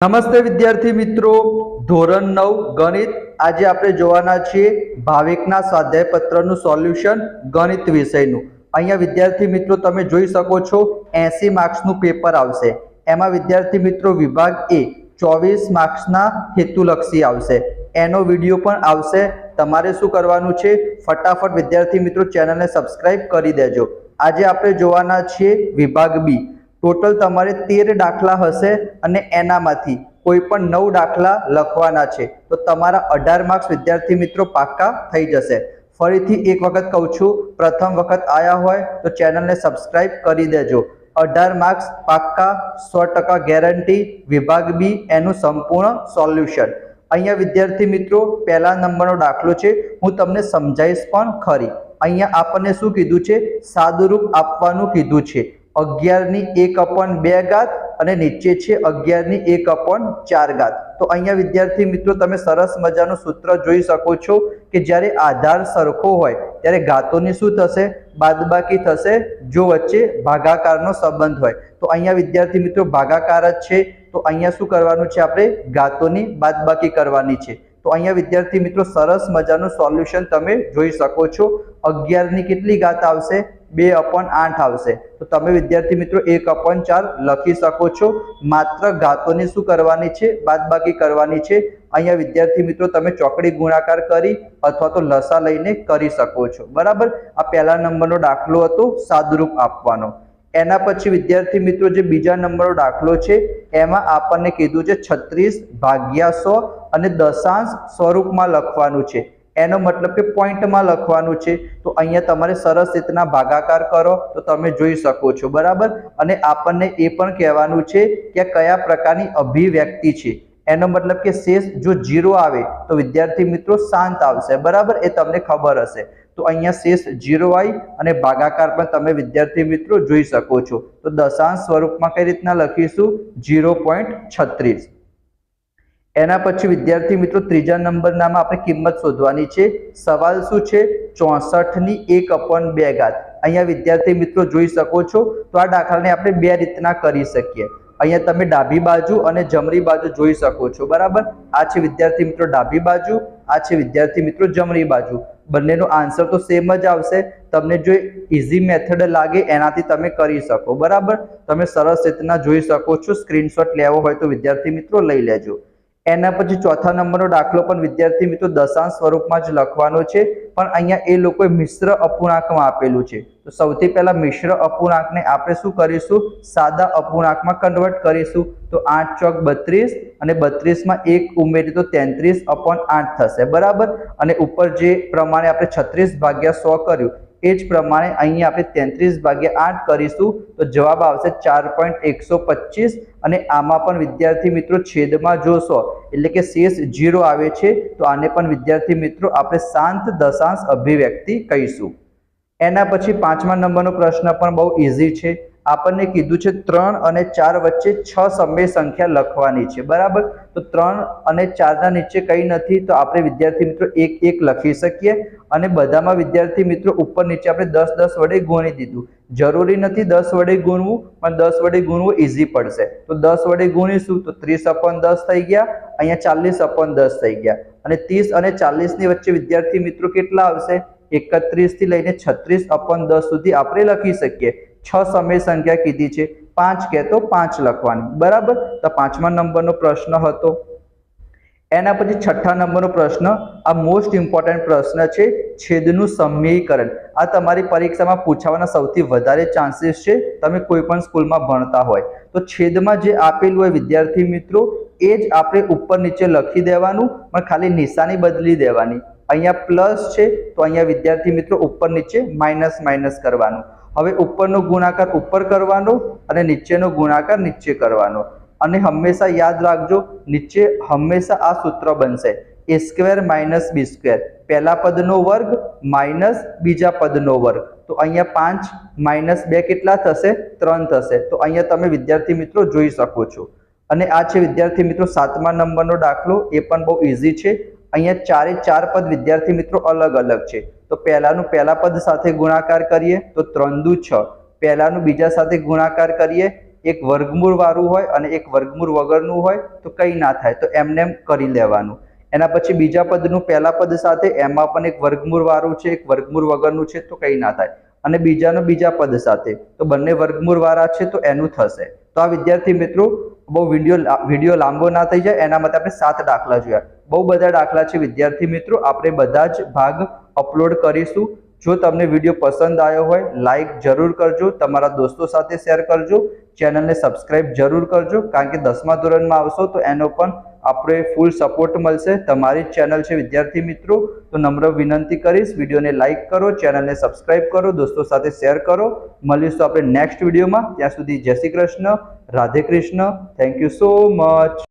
નમસ્તે વિદ્યાર્થી મિત્રો, ધોરણ 9 ગણિત. આજે આપણે જોવાના છીએ ભાવિકના સ્વાધ્યાય પત્રનું સોલ્યુશન ગણિત વિષયનું. અહીંયા વિદ્યાર્થી મિત્રો તમે જોઈ શકો છો 80 માર્ક્સનું પેપર આવશે. એમાં વિદ્યાર્થી મિત્રો વિભાગ એ 24 માર્ક્સના હેતુલક્ષી આવશે. એનો વિડીયો પણ આવશે. તમારે શું કરવાનું છે, ફટાફટ વિદ્યાર્થી મિત્રો ચેનલને સબસ્ક્રાઇબ કરી દેજો. આજે આપણે જોવાના છીએ વિભાગ બી. ટોટલ તમારે 13 દાખલા હશે અને એનામાંથી કોઈ પણ 9 દાખલા લખવાના છે. તો તમારા 18 માર્ક્સ વિદ્યાર્થી મિત્રો પાક્કા થઈ જશે. ફરીથી એક વખત કહું છું, પ્રથમ વખત આયા હોય તો ચેનલને સબસ્ક્રાઇબ કરી દેજો. 18 માર્ક્સ પાક્કા, 100% ગેરંટી. વિભાગ બી એનું સંપૂર્ણ સોલ્યુશન. અહીંયા વિદ્યાર્થી મિત્રો પહેલા નંબરનો દાખલો છે, હું તમને સમજાવીશ પણ ખરી. અહીંયા આપણને શું કીધું છે, સાદુરૂપ આપવાનું કીધું છે. 11/2 અને નીચે છે 11/4. તો અહીંયા વિદ્યાર્થી મિત્રો તમે સરસ મજાનું સૂત્ર જોઈ શકો છો કે જ્યારે આધાર સરખો હોય ત્યારે ઘાતોની શું થશે, બાદબાકી થશે જો વચ્ચે ભાગાકારનો સંબંધ હોય. તો અહીંયા વિદ્યાર્થી મિત્રો ભાગાકાર જ છે, તો અહીંયા શું કરવાનું છે, આપણે ઘાતોની બાદબાકી કરવાની છે. તો અહીંયા વિદ્યાર્થી મિત્રો સરસ મજાનું સોલ્યુશન તમે જોઈ શકો છો. 11 ની કેટલી ઘાત આવશે, 2/8 આવશે. તો તમે વિદ્યાર્થી મિત્રો 1/4 લખી શકો છો. માત્ર ઘાતોની શું કરવાની છે, બાદબાકી કરવાની છે. અહીંયા વિદ્યાર્થી મિત્રો તમે ચોકડી ગુણાકાર કરી અથવા તો લસા લઈને કરી શકો છો. બરાબર. આ પહેલા નંબરનો દાખલો હતો સાદુરૂપ આપવાનો. એના પછી વિદ્યાર્થી મિત્રો જે બીજા નંબરનો દાખલો છે એમાં આપણને કીધું છે 36/100 અને દશાંશ સ્વરૂપમાં લખવાનું છે. એનો મતલબ કે પોઈન્ટમાં લખવાનું છે. તો અહીંયા તમારે સરસ રીતના ભાગાકાર કરો તો તમે જોઈ શકો છો. બરાબર. અને આપણને એ પણ કહેવાનું છે કે કયા પ્રકારની અભિવ્યક્તિ છે. એનો મતલબ કે શેષ જો 0 આવે તો વિદ્યાર્થી મિત્રો શાંત આવશે. બરાબર, એ તમને ખબર હશે. તો અહીંયા શેષ 0 આવી અને ભાગાકાર પણ તમે વિદ્યાર્થી મિત્રો જોઈ શકો છો. તો દશાંશ સ્વરૂપમાં કઈ રીતના લખીશું, 0.36. એના પછી વિદ્યાર્થી મિત્રો ત્રીજા નંબરનામાં આપણે કિંમત શોધવાની છે. સવાલ શું છે, 64/1/2. અહીંયા વિદ્યાર્થી મિત્રો જોઈ શકો છો. તો આ દાખલાને આપણે બે રીતના કરી શકીએ. અહીંયા તમે ડાબી બાજુ અને જમણી બાજુ જોઈ શકો છો. બરાબર. આ છે વિદ્યાર્થી મિત્રો ડાબી બાજુ, આ છે વિદ્યાર્થી મિત્રો જમણી બાજુ. બંનેનો આન્સર તો સેમ જ આવશે. તમને જો ઇઝી મેથડ લાગે એનાથી તમે કરી શકો. બરાબર. તમે સરસ રીતના જોઈ શકો છો. સ્ક્રીનશોટ લેવો હોય તો વિદ્યાર્થી મિત્રો લઈ લેજો. એના પછી ચોથા નંબરનો દાખલો પણ વિદ્યાર્થી મિત્રો દશાંશ સ્વરૂપમાં જ લખવાનો છે, પણ અહીંયા એ લોકોએ મિશ્ર અપૂર્ણાંકમાં આપેલું છે. તો સૌથી પહેલા મિશ્ર અપૂર્ણાંકને આપણે શું કરીશું, સાદા અપૂર્ણાંકમાં કન્વર્ટ કરીશું. તો 8 ચોક 32 અને 32 માં 1 ઉમેરી તો 33/8 થશે. બરાબર. અને ઉપર જે પ્રમાણે આપણે 36/100 કર્યું એ જ પ્રમાણે અહીંયા આપણે 33/8 કરીશું. તો જવાબ આવશે 4.125. અને આમાં પણ વિદ્યાર્થી મિત્રો છેદમાં જોશો એટલે કે શેષ 0 આવે છે. તો આને પણ વિદ્યાર્થી મિત્રો આપણે શાંત દશાંશ અભિવ્યક્તિ કહીશું. એના પછી પાંચમા નંબરનો પ્રશ્ન પણ બહુ ઇઝી છે. આપણને કીધું છે 3 અને 4 વચ્ચે 6 સમય સંખ્યા લખવાની છે. બરાબર. તો 3 અને 4 ના નીચે કઈ નથી, તો આપણે વિદ્યાર્થી મિત્રો 1 લખી શકીએ. અને બધામાં વિદ્યાર્થી મિત્રો ઉપર નીચે આપણે 10 વડે ગુણી દીધું. જરૂરી નથી 10 વડે ગુણવું, પણ 10 વડે ગુણવું ઈઝી પડશે. તો 10 વડે ગુણીશું તો 30/10 થઈ ગયા. અહીંયા 40/10 થઈ ગયા. અને 30 અને 40 ની વચ્ચે વિદ્યાર્થી મિત્રો કેટલા આવશે, 31 થી લઈને 36/10 સુધી આપણે લખી શકીએ. 6 સમય સંખ્યા કીધી છે, 5 કે તો 5 લખવાની. બરાબર. તો પાંચમા નંબરનો પ્રશ્ન હતો. એના પછી છઠ્ઠા નંબરનો પ્રશ્ન, આ મોસ્ટ ઇમ્પોર્ટન્ટ પ્રશ્ન છે, છેદનું સમયીકરણ. આ તમારી પરીક્ષામાં પૂછાવાના સૌથી વધારે ચાન્સીસ છે, તમે કોઈ પણ સ્કૂલમાં ભણતા હોય તો. છેદમાં જે આપેલું હોય વિદ્યાર્થી મિત્રો એ જ આપણે ઉપર નીચે લખી દેવાનું, પણ ખાલી નિશાની બદલી દેવાની. અહીંયા પ્લસ છે તો અહીંયા વિદ્યાર્થી મિત્રો ઉપર નીચે માઇનસ કરવાનું. હવે ઉપરનો ગુણાકાર ઉપર કરવાનો અને નીચેનો ગુણાકાર નીચે કરવાનો. અને હંમેશા યાદ રાખજો, નીચે હંમેશા આ સૂત્ર બનશે, a² - b². પહેલા પદનો વર્ગ માઇનસ બીજા પદનો વર્ગ. તો અહીંયા 5 - 2 કેટલા થશે, 3 થશે. તો અહીંયા તમે વિદ્યાર્થી મિત્રો જોઈ શકો છો. અને આ છે વિદ્યાર્થી મિત્રો સાતમા નંબરનો દાખલો. એ પણ બહુ ઇઝી છે. અહીંયા 4 પદ વિદ્યાર્થી મિત્રો અલગ અલગ છે. તો પહેલાનું પહેલા પદ સાથે ગુણાકાર કરીએ તો 3 દુ 6. પહેલાનું બીજા સાથે ગુણાકાર કરીએ એક વર્ગમૂળ વાળું હોય અને એક વર્ગમૂળ વગરનું હોય તો કંઈ ના થાય, તો એમને એમ કરી લેવાનું. એના પછી બીજા પદનું પહેલા પદ સાથે એમાં પણ એક વર્ગમૂળ વાળું છે, એક વર્ગમૂળ વગરનું છે તો કંઈ ના થાય. અને બીજાનું બીજા પદ સાથે તો બંને વર્ગમૂળ વાળા છે તો એનું થશે. તો આ વિદ્યાર્થી મિત્રો બહુ વિડીયો લાંબો ના થઈ જાય એના માટે આપણે 7 દાખલા જોયા. બહુ બધા દાખલા છે વિદ્યાર્થી મિત્રો, આપણે બધા જ ભાગ અપલોડ કરીશું. જો તમને વિડીયો પસંદ આવ્યો હોય લાઈક જરૂર કરજો, તમારા દોસ્તો સાથે શેર કરજો, ચેનલને સબસ્ક્રાઇબ જરૂર કરજો, કારણ કે 10મા ધોરણમાં આવશો તો એનો પણ આપણે ફૂલ સપોર્ટ મળશે. તમારી જ ચેનલ છે વિદ્યાર્થી મિત્રો, તો નમ્ર વિનંતી કરીશ વિડીયોને લાઈક કરો, ચેનલને સબસ્ક્રાઇબ કરો, દોસ્તો સાથે શેર કરો. મળીશું આપણે નેક્સ્ટ વિડીયોમાં. ત્યાં સુધી જય Shri Krishna, Radhe Krishna. Thank you so much.